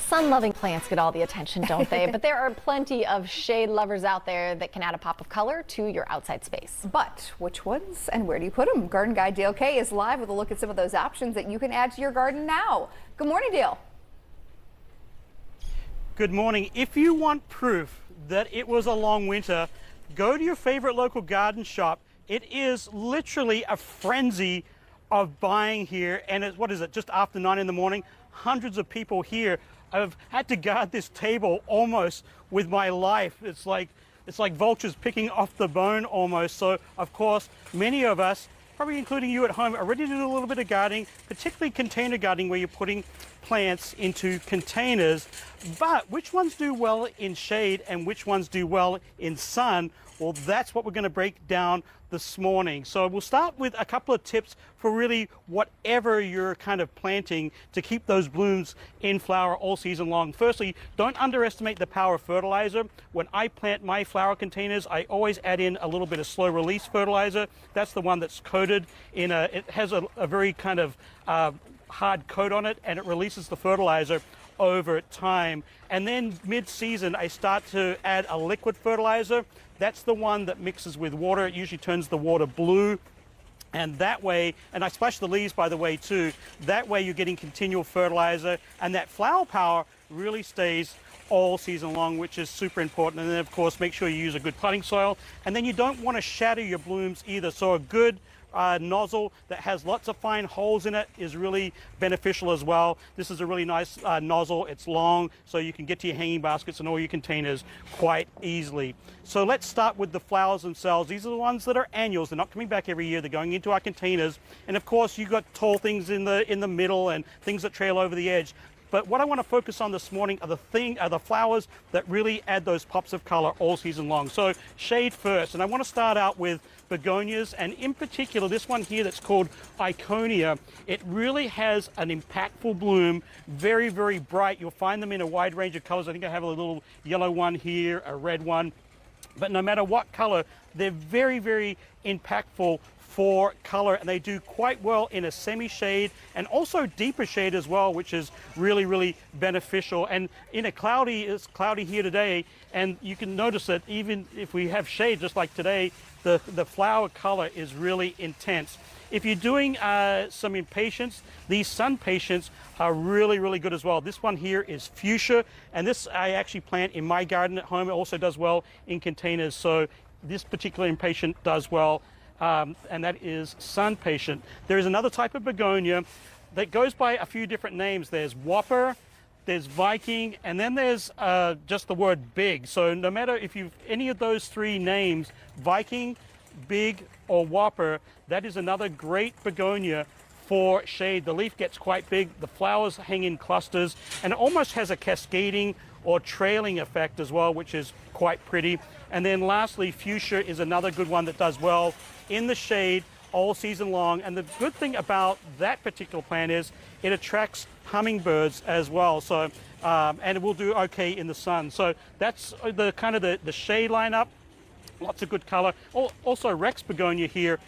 sun-loving plants get all the attention, don't they? But there are plenty of shade lovers out there that can add a pop of color to your outside space. But which ones and where do you put them? Garden Guy Dale Kay is live with a look at some of those options that you can add to your garden now. Good morning, Dale. Good morning. If you want proof that it was a long winter, go to your favorite local garden shop. It is literally a frenzy of buying here, and it's, what is it, just after 9 in the morning? Hundreds of people here. I've had to guard this table almost with my life. It's like vultures picking off the bone almost. So of course, many of us, probably including you at home, are ready to do a little bit of gardening, particularly container gardening where you're putting plants into containers. But which ones do well in shade and which ones do well in sun? Well, that's what we're going to break down this morning. So we'll start with a couple of tips for really whatever you're kind of planting to keep those blooms in flower all season long. Firstly, don't underestimate the power of fertilizer. When I plant my flower containers, I always add in a little bit of slow release fertilizer. That's the one that's coated in it has a very kind of hard coat on it, and it releases the fertilizer over time. And then mid-season, I start to add a liquid fertilizer. That's the one that mixes with water. It usually turns the water blue. And that way, and I splash the leaves, by the way, too. That way you're getting continual fertilizer, and that flower power really stays all season long, which is super important. And then, of course, make sure you use a good potting soil. And then you don't want to shatter your blooms either. So a good nozzle that has lots of fine holes in it is really beneficial as well. This is a really nice nozzle. It's long, so you can get to your hanging baskets and all your containers quite easily. So let's start with the flowers themselves. These are the ones that are annuals. They're not coming back every year. They're going into our containers. And of course, you've got tall things in the middle and things that trail over the edge. But what I want to focus on this morning are the flowers that really add those pops of color all season long. So shade first, and I want to start out with begonias, and in particular this one here that's called Iconia. It really has an impactful bloom, very, very bright. You'll find them in a wide range of colors. I think I have a little yellow one here, a red one. But no matter what color, they're very, very impactful for color, and they do quite well in a semi-shade and also deeper shade as well, which is really, really beneficial. And in it's cloudy here today, and you can notice that even if we have shade just like today, the flower color is really intense. If you're doing some impatiens, these sun patients are really, really good as well. This one here is fuchsia, and this I actually plant in my garden at home. It also does well in containers, so this particular impatient does well. And that is sun patient. There is another type of begonia that goes by a few different names. There's Whopper, there's Viking, and then there's just the word big. So no matter if you've any of those three names, Viking, big, or Whopper, that is another great begonia for shade. The leaf gets quite big, the flowers hang in clusters, and it almost has a cascading or trailing effect as well, which is quite pretty. And then lastly, fuchsia is another good one that does well in the shade all season long. And the good thing about that particular plant is it attracts hummingbirds as well. So, and it will do okay in the sun. So that's the kind of the shade lineup. Lots of good color. Also Rex begonia here,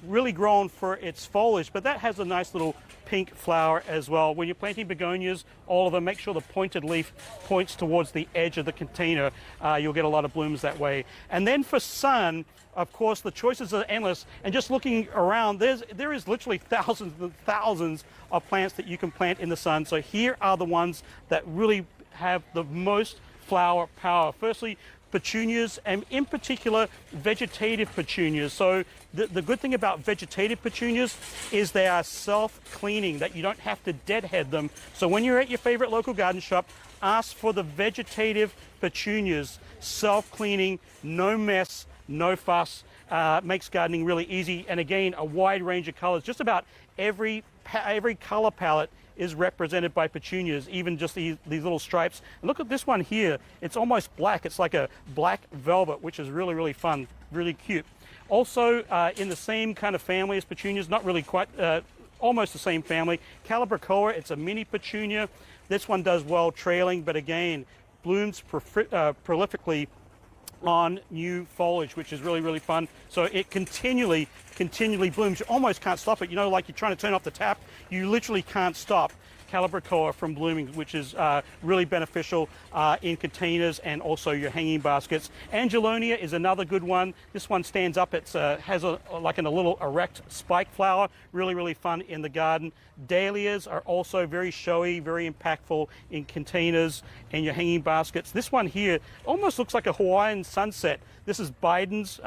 really grown for its foliage, but that has a nice little pink flower as well. When you're planting begonias, all of them, make sure the pointed leaf points towards the edge of the container. You'll get a lot of blooms that way. And then for sun, of course, the choices are endless. And just looking around, there is literally thousands and thousands of plants that you can plant in the sun. So here are the ones that really have the most flower power. Firstly, petunias, and in particular vegetative petunias. So the good thing about vegetative petunias is they are self-cleaning, that you don't have to deadhead them. So when you're at your favorite local garden shop, ask for the vegetative petunias, self-cleaning, no mess, no fuss, makes gardening really easy. And again, a wide range of colors. Just about every color palette is represented by petunias, even just these little stripes. And look at this one here. It's almost black. It's like a black velvet, which is really, really fun, really cute. Also, in the same kind of family as petunias, not really quite, almost the same family, Calibrachoa. It's a mini petunia. This one does well trailing, but again, blooms prolifically on new foliage, which is really, really fun. So it continually blooms. You almost can't stop it. You know, like you're trying to turn off the tap, you literally can't stop. calibrachoa from blooming, which is really beneficial in containers and also your hanging baskets. Angelonia is another good one. This one stands up. It has a little erect spike flower. Really, really fun in the garden. Dahlias are also very showy, very impactful in containers and your hanging baskets. This one here almost looks like a Hawaiian sunset. This is Biden's,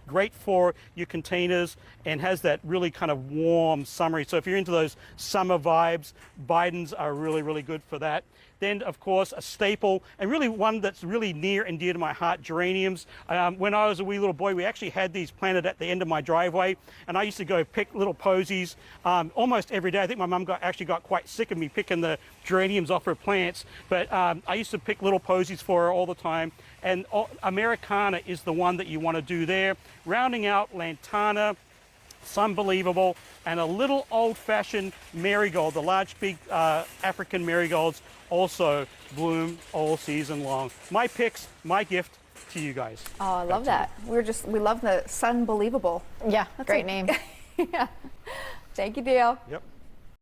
great for your containers and has that really kind of warm, summery. So if you're into those summer vibes, Biden's are really, really good for that. Then, of course, a staple, and really one that's really near and dear to my heart, geraniums. When I was a wee little boy, we actually had these planted at the end of my driveway, and I used to go pick little posies almost every day. I think my mum actually got quite sick of me picking the geraniums off her plants, but I used to pick little posies for her all the time. And Americana is the one that you want to do there. Rounding out Lantana, Sunbelievable, and a little old-fashioned marigold. The large, big African marigolds also bloom all season long. My picks, my gift to you guys. Oh, I love that. We love the Sunbelievable. Yeah, great name. Yeah. Thank you, Dale. Yep.